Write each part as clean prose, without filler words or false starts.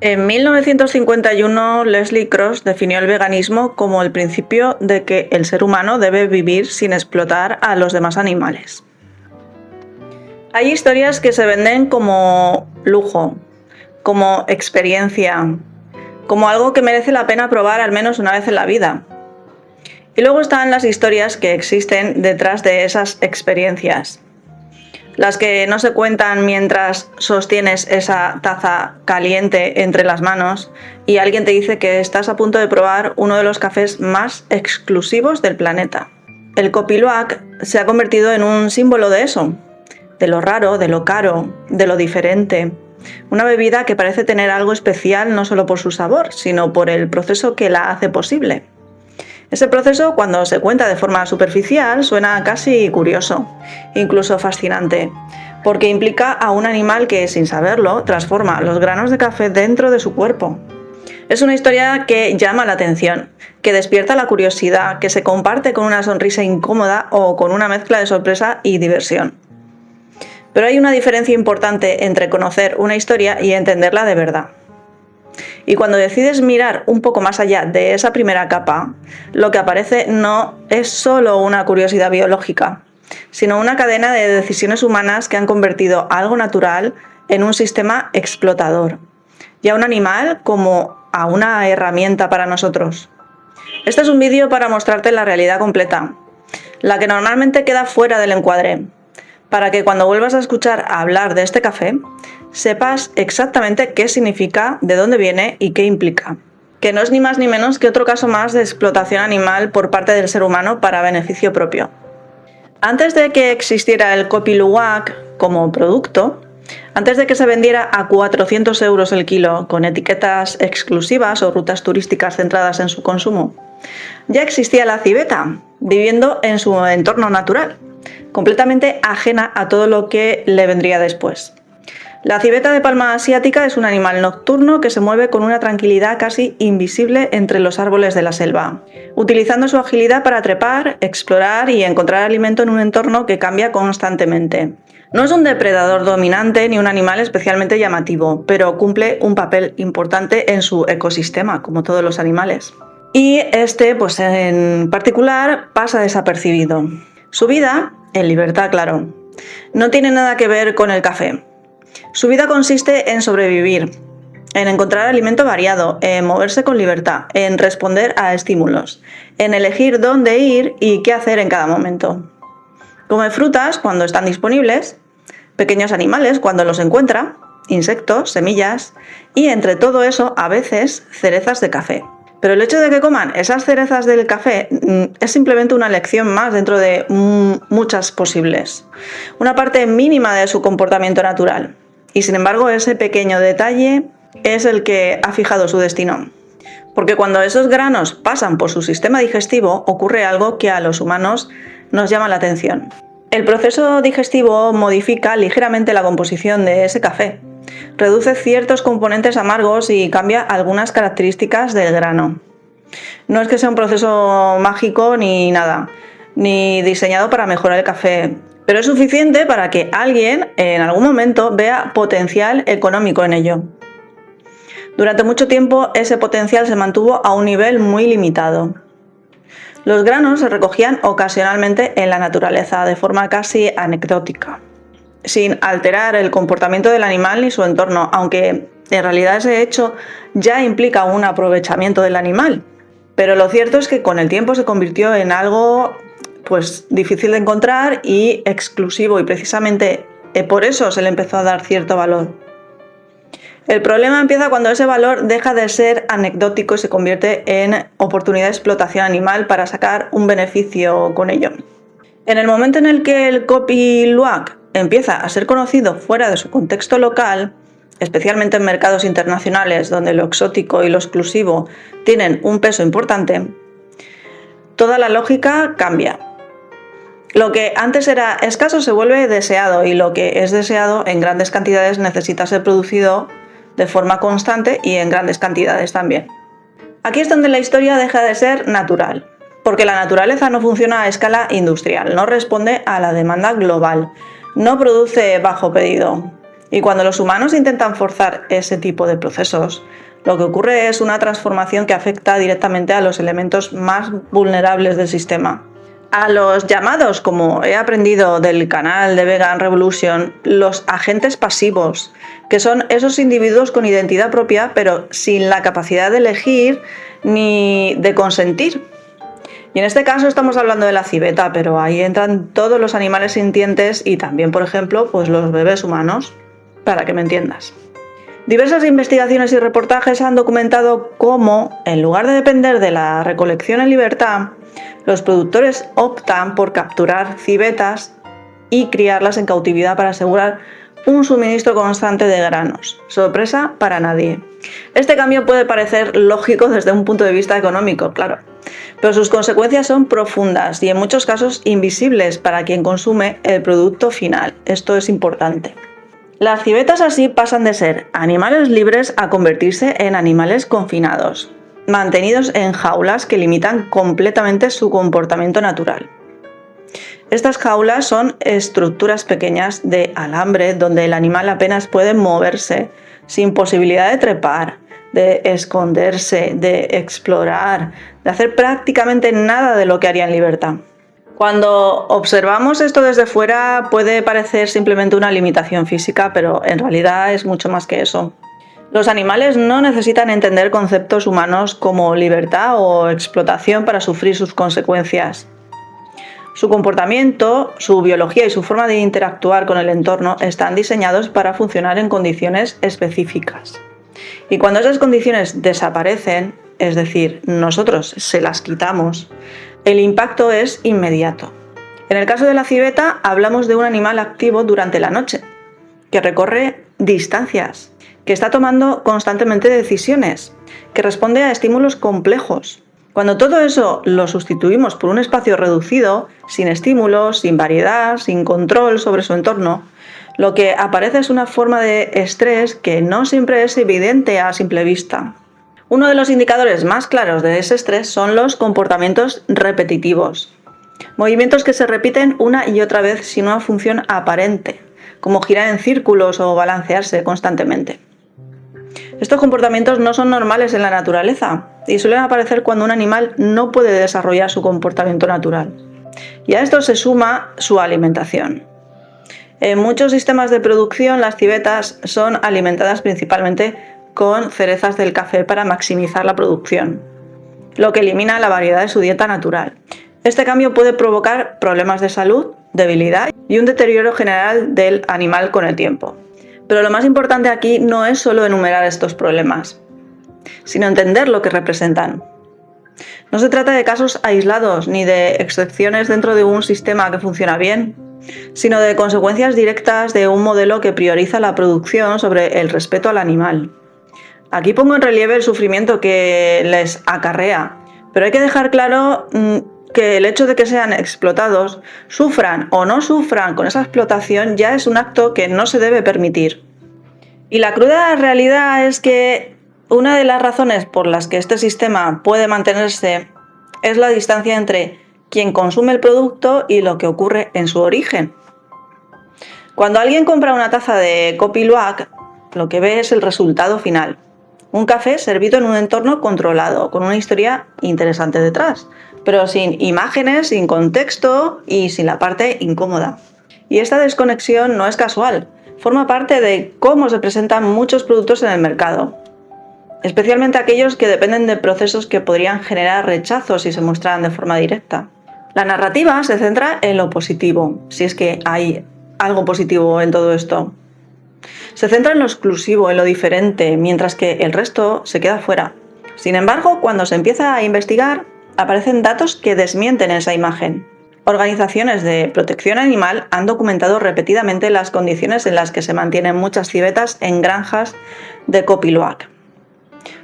En 1951, Leslie Cross definió el veganismo como el principio de que el ser humano debe vivir sin explotar a los demás animales. Hay historias que se venden como lujo, como experiencia, como algo que merece la pena probar al menos una vez en la vida. Y luego están las historias que existen detrás de esas experiencias. Las que no se cuentan mientras sostienes esa taza caliente entre las manos y alguien te dice que estás a punto de probar uno de los cafés más exclusivos del planeta. El Kopi Luwak se ha convertido en un símbolo de eso, de lo raro, de lo caro, de lo diferente. Una bebida que parece tener algo especial no solo por su sabor, sino por el proceso que la hace posible. Ese proceso, cuando se cuenta de forma superficial, suena casi curioso, incluso fascinante, porque implica a un animal que, sin saberlo, transforma los granos de café dentro de su cuerpo. Es una historia que llama la atención, que despierta la curiosidad, que se comparte con una sonrisa incómoda o con una mezcla de sorpresa y diversión. Pero hay una diferencia importante entre conocer una historia y entenderla de verdad. Y cuando decides mirar un poco más allá de esa primera capa, lo que aparece no es solo una curiosidad biológica, sino una cadena de decisiones humanas que han convertido algo natural en un sistema explotador, y a un animal como a una herramienta para nosotros. Este es un vídeo para mostrarte la realidad completa, la que normalmente queda fuera del encuadre, para que cuando vuelvas a escuchar hablar de este café, sepas exactamente qué significa, de dónde viene y qué implica. Que no es ni más ni menos que otro caso más de explotación animal por parte del ser humano para beneficio propio. Antes de que existiera el Kopi Luwak como producto, antes de que se vendiera a 400 euros el kilo con etiquetas exclusivas o rutas turísticas centradas en su consumo, ya existía la civeta, viviendo en su entorno natural, completamente ajena a todo lo que le vendría después. La civeta de palma asiática es un animal nocturno que se mueve con una tranquilidad casi invisible entre los árboles de la selva, utilizando su agilidad para trepar, explorar y encontrar alimento en un entorno que cambia constantemente. No es un depredador dominante ni un animal especialmente llamativo, pero cumple un papel importante en su ecosistema, como todos los animales. Y este, pues en particular, pasa desapercibido. Su vida, en libertad, claro, no tiene nada que ver con el café. Su vida consiste en sobrevivir, en encontrar alimento variado, en moverse con libertad, en responder a estímulos, en elegir dónde ir y qué hacer en cada momento. Come frutas cuando están disponibles, pequeños animales cuando los encuentra, insectos, semillas y entre todo eso a veces cerezas de café. Pero el hecho de que coman esas cerezas del café es simplemente una lección más dentro de muchas posibles. Una parte mínima de su comportamiento natural. Y sin embargo, ese pequeño detalle es el que ha fijado su destino. Porque cuando esos granos pasan por su sistema digestivo, ocurre algo que a los humanos nos llama la atención. El proceso digestivo modifica ligeramente la composición de ese café. Reduce ciertos componentes amargos y cambia algunas características del grano. No es que sea un proceso mágico ni nada, ni diseñado para mejorar el café, pero es suficiente para que alguien en algún momento vea potencial económico en ello. Durante mucho tiempo ese potencial se mantuvo a un nivel muy limitado. Los granos se recogían ocasionalmente en la naturaleza de forma casi anecdótica, sin alterar el comportamiento del animal ni su entorno, aunque en realidad ese hecho ya implica un aprovechamiento del animal. Pero lo cierto es que con el tiempo se convirtió en algo difícil de encontrar y exclusivo, y precisamente por eso se le empezó a dar cierto valor. El problema empieza cuando ese valor deja de ser anecdótico y se convierte en oportunidad de explotación animal para sacar un beneficio con ello. En el momento en el que el Kopi Luwak empieza a ser conocido fuera de su contexto local, especialmente en mercados internacionales donde lo exótico y lo exclusivo tienen un peso importante, toda la lógica cambia. Lo que antes era escaso se vuelve deseado, y lo que es deseado en grandes cantidades necesita ser producido de forma constante y en grandes cantidades también. Aquí es donde la historia deja de ser natural, porque la naturaleza no funciona a escala industrial, no responde a la demanda global, no produce bajo pedido. Y cuando los humanos intentan forzar ese tipo de procesos, lo que ocurre es una transformación que afecta directamente a los elementos más vulnerables del sistema. A los llamados, como he aprendido del canal de Vegan Revolution, los agentes pasivos, que son esos individuos con identidad propia, pero sin la capacidad de elegir ni de consentir. Y en este caso estamos hablando de la civeta, pero ahí entran todos los animales sintientes y también, por ejemplo, pues los bebés humanos, para que me entiendas. Diversas investigaciones y reportajes han documentado cómo, en lugar de depender de la recolección en libertad, los productores optan por capturar civetas y criarlas en cautividad para asegurar un suministro constante de granos. Sorpresa para nadie. Este cambio puede parecer lógico desde un punto de vista económico, claro, pero sus consecuencias son profundas y en muchos casos invisibles para quien consume el producto final. Esto es importante. Las civetas así pasan de ser animales libres a convertirse en animales confinados, mantenidos en jaulas que limitan completamente su comportamiento natural. Estas jaulas son estructuras pequeñas de alambre donde el animal apenas puede moverse, sin posibilidad de trepar, de esconderse, de explorar, de hacer prácticamente nada de lo que haría en libertad. Cuando observamos esto desde fuera puede parecer simplemente una limitación física, pero en realidad es mucho más que eso. Los animales no necesitan entender conceptos humanos como libertad o explotación para sufrir sus consecuencias. Su comportamiento, su biología y su forma de interactuar con el entorno están diseñados para funcionar en condiciones específicas. Y cuando esas condiciones desaparecen, es decir, nosotros se las quitamos, el impacto es inmediato. En el caso de la civeta hablamos de un animal activo durante la noche, que recorre distancias, que está tomando constantemente decisiones, que responde a estímulos complejos. Cuando todo eso lo sustituimos por un espacio reducido, sin estímulos, sin variedad, sin control sobre su entorno, lo que aparece es una forma de estrés que no siempre es evidente a simple vista. Uno de los indicadores más claros de ese estrés son los comportamientos repetitivos. Movimientos que se repiten una y otra vez sin una función aparente, como girar en círculos o balancearse constantemente. Estos comportamientos no son normales en la naturaleza y suelen aparecer cuando un animal no puede desarrollar su comportamiento natural. Y a esto se suma su alimentación. En muchos sistemas de producción las civetas son alimentadas principalmente con cerezas del café para maximizar la producción, lo que elimina la variedad de su dieta natural. Este cambio puede provocar problemas de salud, debilidad y un deterioro general del animal con el tiempo. Pero lo más importante aquí no es solo enumerar estos problemas, sino entender lo que representan. No se trata de casos aislados ni de excepciones dentro de un sistema que funciona bien, sino de consecuencias directas de un modelo que prioriza la producción sobre el respeto al animal. Aquí pongo en relieve el sufrimiento que les acarrea, pero hay que dejar claro que el hecho de que sean explotados, sufran o no sufran con esa explotación, ya es un acto que no se debe permitir. Y la cruda realidad es que una de las razones por las que este sistema puede mantenerse es la distancia entre quien consume el producto y lo que ocurre en su origen. Cuando alguien compra una taza de Kopi Luwak, lo que ve es el resultado final. Un café servido en un entorno controlado, con una historia interesante detrás, pero sin imágenes, sin contexto y sin la parte incómoda. Y esta desconexión no es casual, forma parte de cómo se presentan muchos productos en el mercado, especialmente aquellos que dependen de procesos que podrían generar rechazo si se mostraran de forma directa. La narrativa se centra en lo positivo, si es que hay algo positivo en todo esto. Se centra en lo exclusivo, en lo diferente, mientras que el resto se queda fuera. Sin embargo, cuando se empieza a investigar, aparecen datos que desmienten esa imagen. Organizaciones de protección animal han documentado repetidamente las condiciones en las que se mantienen muchas civetas en granjas de Kopi Luwak,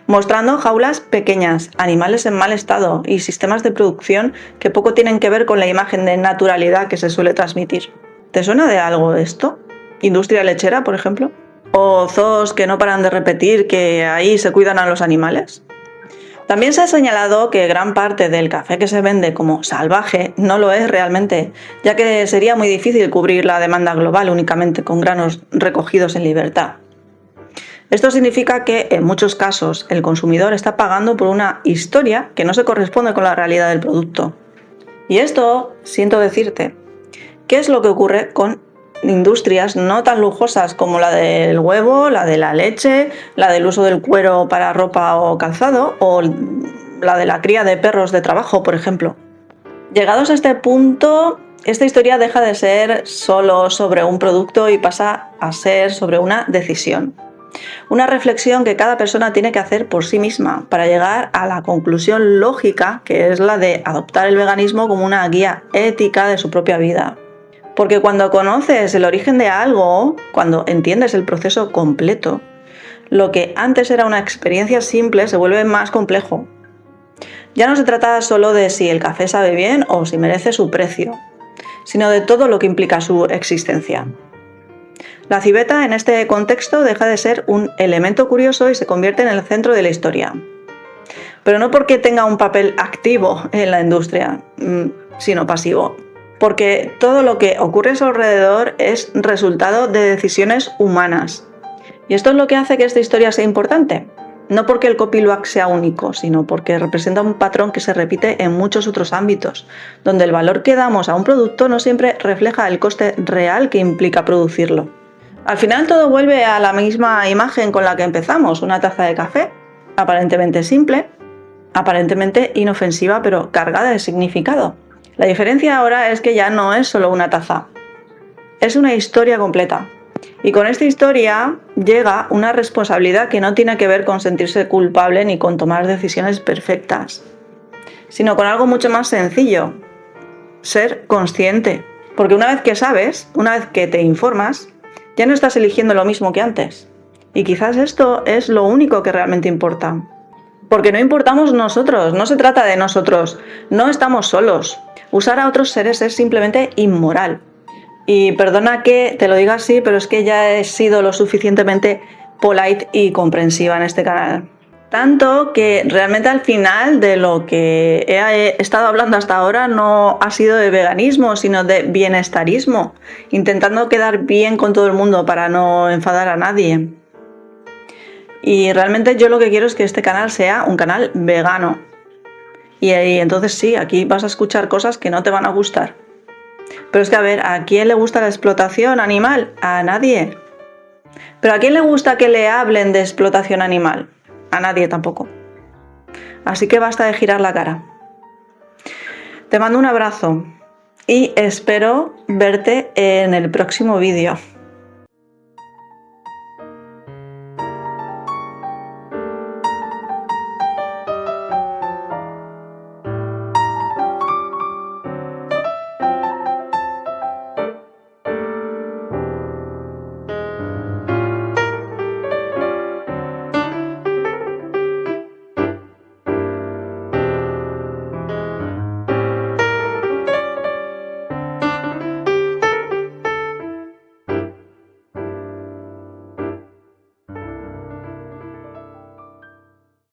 mostrando jaulas pequeñas, animales en mal estado y sistemas de producción que poco tienen que ver con la imagen de naturalidad que se suele transmitir. ¿Te suena de algo esto? ¿Industria lechera, por ejemplo? ¿O zoos que no paran de repetir que ahí se cuidan a los animales? También se ha señalado que gran parte del café que se vende como salvaje no lo es realmente, ya que sería muy difícil cubrir la demanda global únicamente con granos recogidos en libertad. Esto significa que en muchos casos el consumidor está pagando por una historia que no se corresponde con la realidad del producto. Y esto, siento decirte, ¿qué es lo que ocurre con industrias no tan lujosas como la del huevo, la de la leche, la del uso del cuero para ropa o calzado o la de la cría de perros de trabajo, por ejemplo? Llegados a este punto, esta historia deja de ser solo sobre un producto y pasa a ser sobre una decisión. Una reflexión que cada persona tiene que hacer por sí misma para llegar a la conclusión lógica, que es la de adoptar el veganismo como una guía ética de su propia vida. Porque cuando conoces el origen de algo, cuando entiendes el proceso completo, lo que antes era una experiencia simple se vuelve más complejo. Ya no se trata solo de si el café sabe bien o si merece su precio, sino de todo lo que implica su existencia. La civeta en este contexto deja de ser un elemento curioso y se convierte en el centro de la historia. Pero no porque tenga un papel activo en la industria, sino pasivo. Porque todo lo que ocurre a su alrededor es resultado de decisiones humanas. Y esto es lo que hace que esta historia sea importante. No porque el copyluac sea único, sino porque representa un patrón que se repite en muchos otros ámbitos, donde el valor que damos a un producto no siempre refleja el coste real que implica producirlo. Al final todo vuelve a la misma imagen con la que empezamos, una taza de café, aparentemente simple, aparentemente inofensiva, pero cargada de significado. La diferencia ahora es que ya no es solo una taza, es una historia completa. Y con esta historia llega una responsabilidad que no tiene que ver con sentirse culpable ni con tomar decisiones perfectas, sino con algo mucho más sencillo: ser consciente. Porque una vez que sabes, una vez que te informas, ya no estás eligiendo lo mismo que antes. Y quizás esto es lo único que realmente importa. Porque no importamos nosotros, no se trata de nosotros, no estamos solos. Usar a otros seres es simplemente inmoral. Y perdona que te lo diga así, pero es que ya he sido lo suficientemente polite y comprensiva en este canal. Tanto que realmente al final de lo que he estado hablando hasta ahora no ha sido de veganismo, sino de bienestarismo, intentando quedar bien con todo el mundo para no enfadar a nadie. Y realmente yo lo que quiero es que este canal sea un canal vegano. Y entonces sí, aquí vas a escuchar cosas que no te van a gustar. Pero es que, a ver, ¿a quién le gusta la explotación animal? A nadie. ¿Pero a quién le gusta que le hablen de explotación animal? A nadie tampoco. Así que basta de girar la cara. Te mando un abrazo y espero verte en el próximo vídeo.